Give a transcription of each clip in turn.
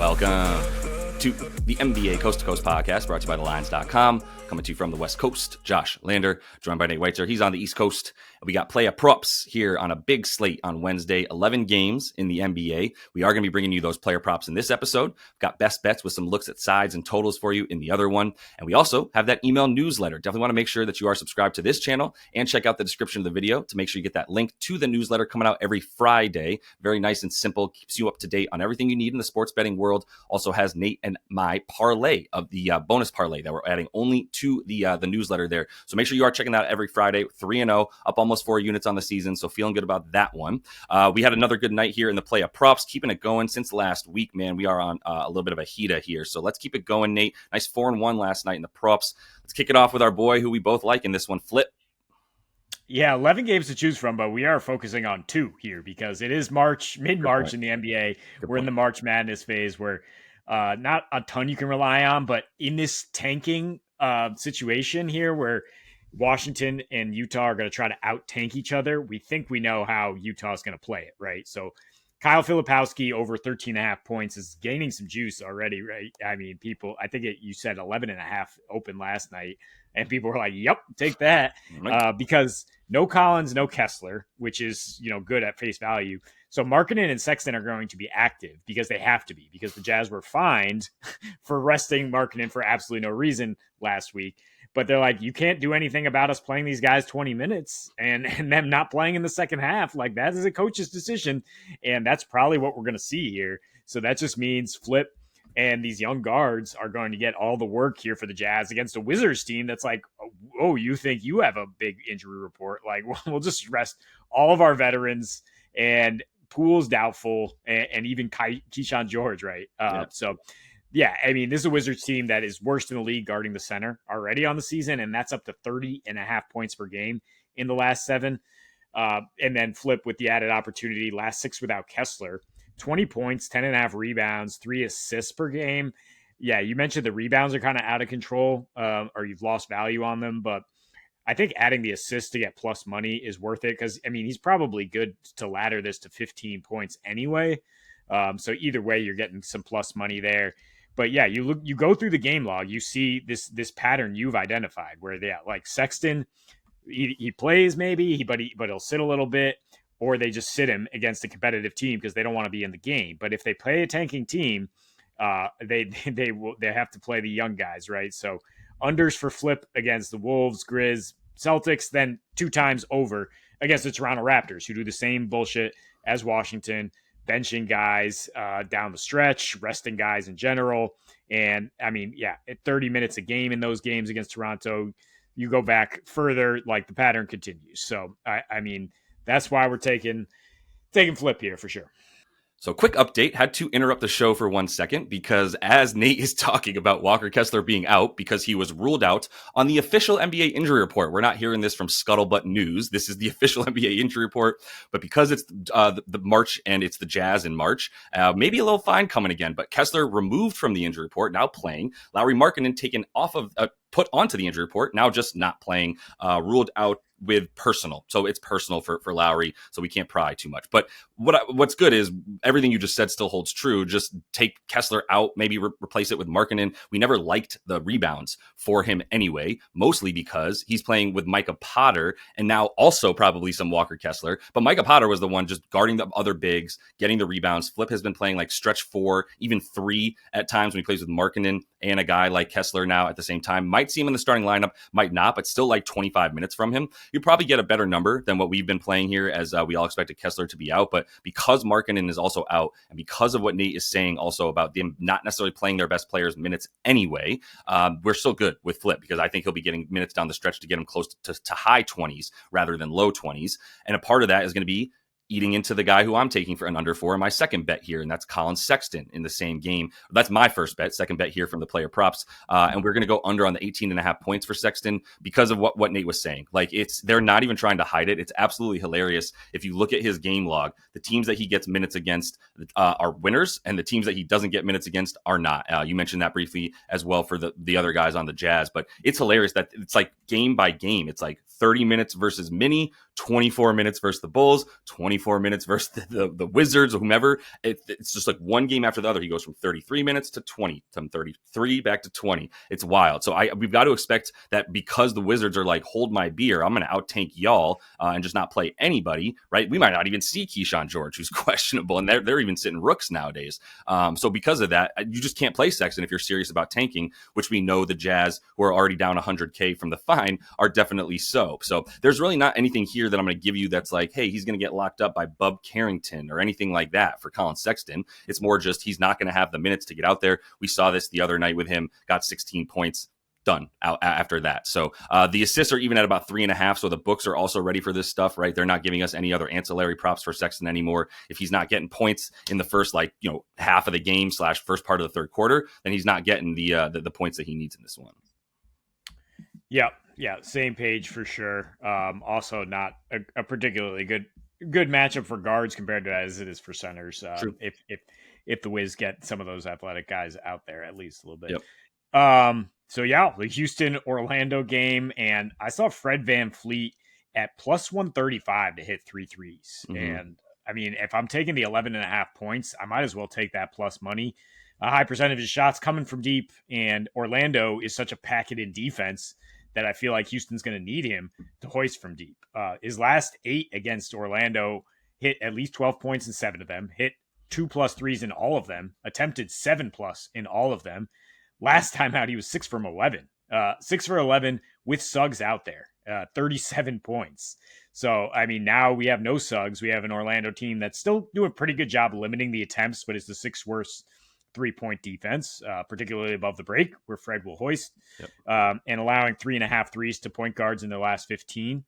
Welcome to the NBA Coast to Coast podcast brought to you by TheLines.com. Coming to you from the West Coast, Josh Lander, joined by Nate Weitzer. He's on the East Coast. We got player props here on a big slate on Wednesday, 11 games in the NBA. We are going to be bringing you those player props in this episode. We've got best bets with some looks at sides and totals for you in the other one. And we also have that email newsletter. Definitely want to make sure that you are subscribed to this channel and check out the description of the video to make sure you get that link to the newsletter coming out every Friday. Very nice and simple. Keeps you up to date on everything you need in the sports betting world. Also has Nate and my parlay of the bonus parlay that we're adding only to the newsletter there. So make sure you are checking that out every Friday. 3-0, up almost 4 units on the season. So feeling good about that one. We had another good night here in the play of props, keeping it going since last week, man. We are on a little bit of a heater here. So let's keep it going, Nate. Nice 4-1 last night in the props. Let's kick it off with our boy who we both like in this one, Flip. Yeah, 11 games to choose from, but we are focusing on 2 here because it is March, mid-March in the NBA. We're in the March Madness phase where not a ton you can rely on, but in this tanking situation here where Washington and Utah are going to try to out-tank each other, we think we know how Utah is going to play it, right? So Kyle Filipowski over 13.5 points is gaining some juice already, right? I mean, you said 11.5 open last night, and people were like, yep, take that, because no Collins, no Kessler, which is, good at face value. So Markkanen and Sexton are going to be active because they have to be, because the Jazz were fined for resting Markkanen for absolutely no reason last week. But they're like, you can't do anything about us playing these guys 20 minutes and them not playing in the second half. Like, that is a coach's decision. And that's probably what we're going to see here. So that just means Flip and these young guards are going to get all the work here for the Jazz against a Wizards team that's like, oh, you think you have a big injury report? Like, we'll just rest all of our veterans, and Poole's doubtful, and even Keyshawn George, right? So, yeah, I mean, this is a Wizards team that is worst in the league guarding the center already on the season, and that's up to 30.5 points per game in the last 7. And then Flip with the added opportunity, last 6 without Kessler, 20 points, 10.5 rebounds, 3 assists per game. Yeah, you mentioned the rebounds are kind of out of control, or you've lost value on them, but I think adding the assist to get plus money is worth it because, I mean, he's probably good to ladder this to 15 points anyway. So either way, you're getting some plus money there. But yeah, you go through the game log, you see this pattern you've identified where like Sexton, he plays maybe, but he'll sit a little bit, or they just sit him against a competitive team because they don't want to be in the game. But if they play a tanking team, they have to play the young guys, right? So unders for Flip against the Wolves, Grizz, Celtics, then 2 times over against the Toronto Raptors, who do the same bullshit as Washington, benching guys down the stretch, resting guys in general. And I mean, yeah, at 30 minutes a game in those games against Toronto, you go back further, like the pattern continues. So I mean, that's why we're taking Flip here for sure. So quick update, had to interrupt the show for 1 second because as Nate is talking about Walker Kessler being out because he was ruled out on the official NBA injury report. We're not hearing this from Scuttlebutt News. This is the official NBA injury report. But because it's the March and it's the Jazz in March, maybe a little fine coming again. But Kessler removed from the injury report, now playing. Lauri Markkanen taken off of put onto the injury report, now just not playing, ruled out with personal. So it's personal for Lowry, so we can't pry too much. But what's good is everything you just said still holds true. Just take Kessler out, maybe replace it with Markkanen. We never liked the rebounds for him anyway, mostly because he's playing with Micah Potter and now also probably some Walker Kessler. But Micah Potter was the one just guarding the other bigs, getting the rebounds. Flip has been playing like stretch 4, even 3 at times when he plays with Markkanen and a guy like Kessler now at the same time. Might see him in the starting lineup, might not, but still like 25 minutes from him. You probably get a better number than what we've been playing here, as we all expected Kessler to be out. But because Markkanen is also out, and because of what Nate is saying also about them not necessarily playing their best players minutes anyway, we're still good with Flip because I think he'll be getting minutes down the stretch to get him close to high 20s rather than low 20s. And a part of that is going to be eating into the guy who I'm taking for an under 4 in my second bet here, and that's Colin Sexton in the same game. That's my first bet, second bet here from the player props. And we're going to go under on the 18.5 points for Sexton because of what Nate was saying. Like, they're not even trying to hide it. It's absolutely hilarious. If you look at his game log, the teams that he gets minutes against are winners, and the teams that he doesn't get minutes against are not. You mentioned that briefly as well for the other guys on the Jazz, but it's hilarious that it's like game by game. It's like 30 minutes versus Mini, 24 minutes versus the Bulls, 20 24 minutes versus the Wizards or whomever. It's just like one game after the other. He goes from 33 minutes to 20, from 33 back to 20. It's wild. So we've got to expect that because the Wizards are like, hold my beer, I'm going to out-tank y'all and just not play anybody, right? We might not even see Keyshawn George, who's questionable, and they're even sitting rooks nowadays. So because of that, you just can't play Sexton if you're serious about tanking, which we know the Jazz, who are already down 100K from the fine, are definitely so. So there's really not anything here that I'm going to give you that's like, hey, he's going to get locked up by Bub Carrington or anything like that for Colin Sexton. It's more just he's not going to have the minutes to get out there. We saw this the other night with him, got 16 points. Done out after that. So the assists are even at about 3.5. So the books are also ready for this stuff, right? They're not giving us any other ancillary props for Sexton anymore. If he's not getting points in the first, half of the game / first part of the third quarter, then he's not getting the points that he needs in this one. Yeah, same page for sure. Also, not a particularly good matchup for guards compared to as it is for centers. True. If the Wiz get some of those athletic guys out there at least a little bit. Yep. So yeah, the Houston Orlando game, and I saw Fred VanVleet at plus 135 to hit 3 threes. Mm-hmm. And I mean, if I'm taking the 11.5 points, I might as well take that plus money. A high percentage of his shots coming from deep, and Orlando is such a packet-in defense that I feel like Houston's going to need him to hoist from deep. His last 8 against Orlando hit at least 12 points in 7 of them, hit 2+ threes in all of them, attempted 7+ in all of them. Last time out, he was 6 from 11. 6 for 11 with Suggs out there, 37 points. So, I mean, now we have no Suggs. We have an Orlando team that's still doing a pretty good job limiting the attempts, but it's the 6th worst 3-point defense, particularly above the break, where Fred will hoist, and allowing 3.5 threes to point guards in the last 15.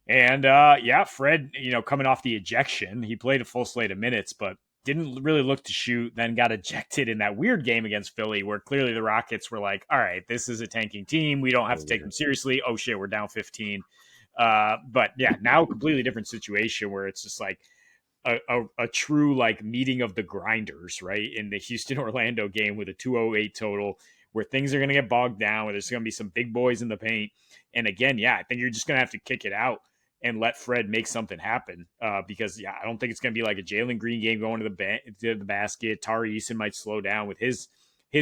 And Fred, coming off the ejection, he played a full slate of minutes, but didn't really look to shoot, then got ejected in that weird game against Philly where clearly the Rockets were like, all right, this is a tanking team. We don't have to take them seriously. Oh, shit, we're down 15. But yeah, now a completely different situation where it's just like a true like meeting of the grinders, right? In the Houston-Orlando game with a 208 total where things are going to get bogged down, where there's going to be some big boys in the paint. And again, I think you're just going to have to kick it out and let Fred make something happen because, I don't think it's going to be like a Jalen Green game going to the basket. Tari Eason might slow down with his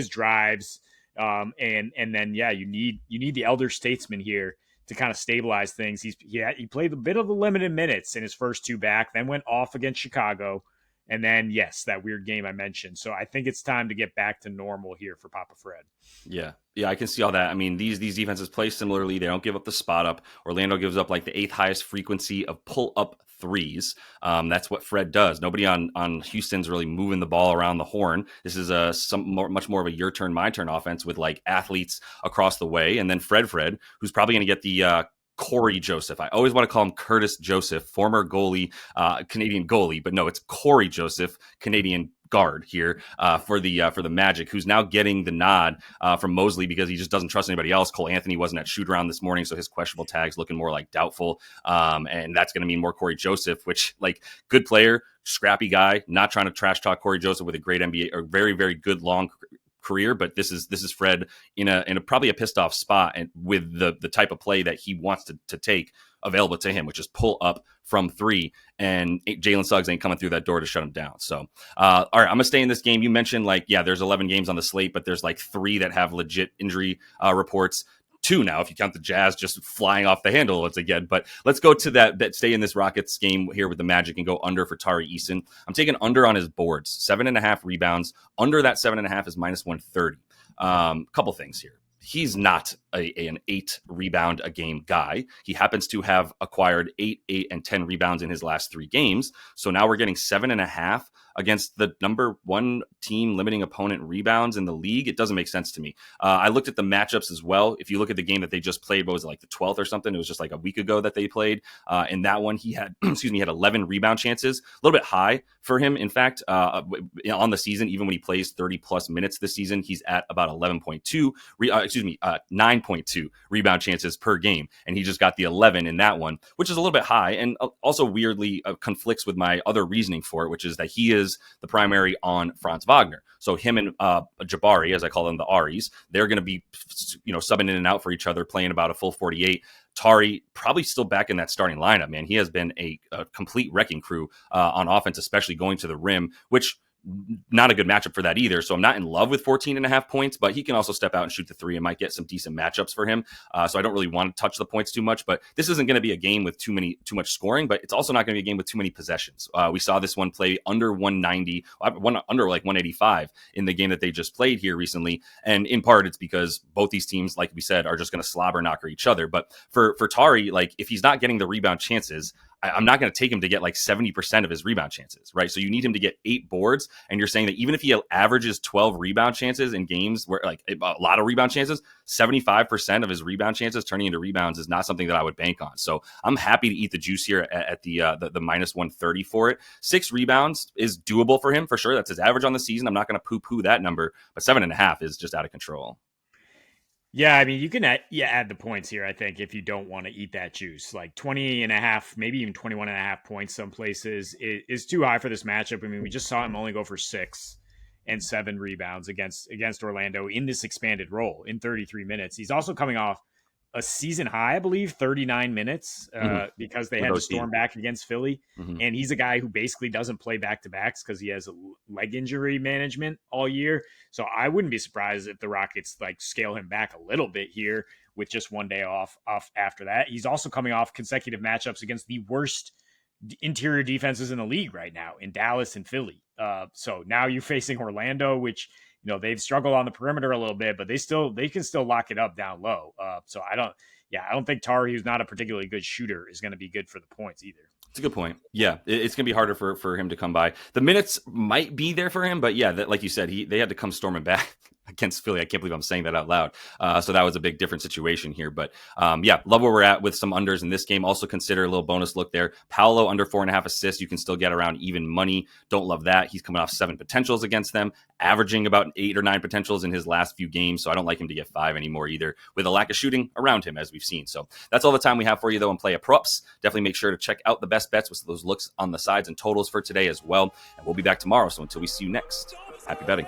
drives. And then, you need the elder statesman here to kind of stabilize things. He played a bit of the limited minutes in his first 2 back, then went off against Chicago. And then, yes, that weird game I mentioned. So I think it's time to get back to normal here for Papa Fred. Yeah, I can see all that. I mean, these defenses play similarly. They don't give up the spot up. Orlando gives up like the 8th highest frequency of pull-up threes. That's what Fred does. Nobody on Houston's really moving the ball around the horn. This is much more of a your turn, my turn offense with like athletes across the way. And then Fred, who's probably going to get the Corey Joseph. I always want to call him Curtis Joseph, former goalie, Canadian goalie, but no, it's Corey Joseph, Canadian guard here for the Magic, who's now getting the nod from Mosley because he just doesn't trust anybody else. Cole Anthony wasn't at shoot around this morning, so his questionable tag's looking more like doubtful, and that's going to mean more Corey Joseph, which like good player, scrappy guy, not trying to trash talk Corey Joseph with a great NBA or very, very good long career, but this is Fred in a probably a pissed off spot and with the type of play that he wants to take available to him, which is pull up from 3, and Jalen Suggs ain't coming through that door to shut him down. So all right, I'm gonna stay in this game. You mentioned there's 11 games on the slate, but there's like 3 that have legit injury reports. 2 now, if you count the Jazz just flying off the handle once again. But let's go to that stay in this Rockets game here with the Magic and go under for Tari Eason. I'm taking under on his boards, 7.5 rebounds. Under that 7.5 is minus 130. Couple things here. He's not an 8 rebound a game guy. He happens to have acquired 8, and 10 rebounds in his last 3 games. So now we're getting 7.5 against the number 1 team limiting opponent rebounds in the league. It doesn't make sense to me. I looked at the matchups as well. If you look at the game that they just played, what was it, like the 12th or something? It was just like a week ago that they played. In that one, he had, he had 11 rebound chances, a little bit high for him. In fact, on the season, even when he plays 30 plus minutes this season, he's at about 9.2 rebound chances per game. And he just got the 11 in that one, which is a little bit high. And also weirdly conflicts with my other reasoning for it, which is that he is the primary on Franz Wagner. So him and Jabari, as I call them, the Aries, they're going to be, subbing in and out for each other, playing about a full 48. Tari probably still back in that starting lineup, man. He has been a complete wrecking crew on offense, especially going to the rim, which not a good matchup for that either. So I'm not in love with 14.5 points, but he can also step out and shoot the three and might get some decent matchups for him. So I don't really want to touch the points too much, but this isn't going to be a game with too much scoring, but it's also not going to be a game with too many possessions. We saw this one play under 190, under like 185 in the game that they just played here recently. And in part, it's because both these teams, like we said, are just going to slobber knocker each other. But for Tari, like if he's not getting the rebound chances, I'm not going to take him to get like 70% of his rebound chances, right? So you need him to get 8 boards. And you're saying that even if he averages 12 rebound chances in games where like a lot of rebound chances, 75% of his rebound chances turning into rebounds is not something that I would bank on. So I'm happy to eat the juice here at the minus 130 for it. 6 rebounds is doable for him for sure. That's his average on the season. I'm not going to poo-poo that number, but 7.5 is just out of control. Yeah, I mean, you can add the points here, I think, if you don't want to eat that juice. Like 20.5, maybe even 21.5 points some places is too high for this matchup. I mean, we just saw him only go for 6 and 7 rebounds against Orlando in this expanded role in 33 minutes. He's also coming off a season high, I believe, 39 minutes because they had to storm back against Philly. And he's a guy who basically doesn't play back-to-backs because he has a leg injury management all year. So I wouldn't be surprised if the Rockets like scale him back a little bit here with just one day off after that. He's also coming off consecutive matchups against the worst interior defenses in the league right now in Dallas and Philly. So now you're facing Orlando, which they've struggled on the perimeter a little bit, but they can still lock it up down low. So I don't think Tari, who's not a particularly good shooter, is going to be good for the points either. It's a good point. Yeah, it's going to be harder for him to come by. The minutes might be there for him, but yeah, like you said, they had to come storming back against Philly. I can't believe I'm saying that out loud. So that was a big different situation here. But yeah, love where we're at with some unders in this game. Also consider a little bonus look there. Paolo under 4.5 assists. You can still get around even money. Don't love that. He's coming off 7 potentials against them, averaging about 8 or 9 potentials in his last few games. So I don't like him to get 5 anymore either, with a lack of shooting around him, as we've seen. So that's all the time we have for you, though, and Play a Props. Definitely make sure to check out the best bets with those looks on the sides and totals for today as well. And we'll be back tomorrow. So until we see you next, happy betting.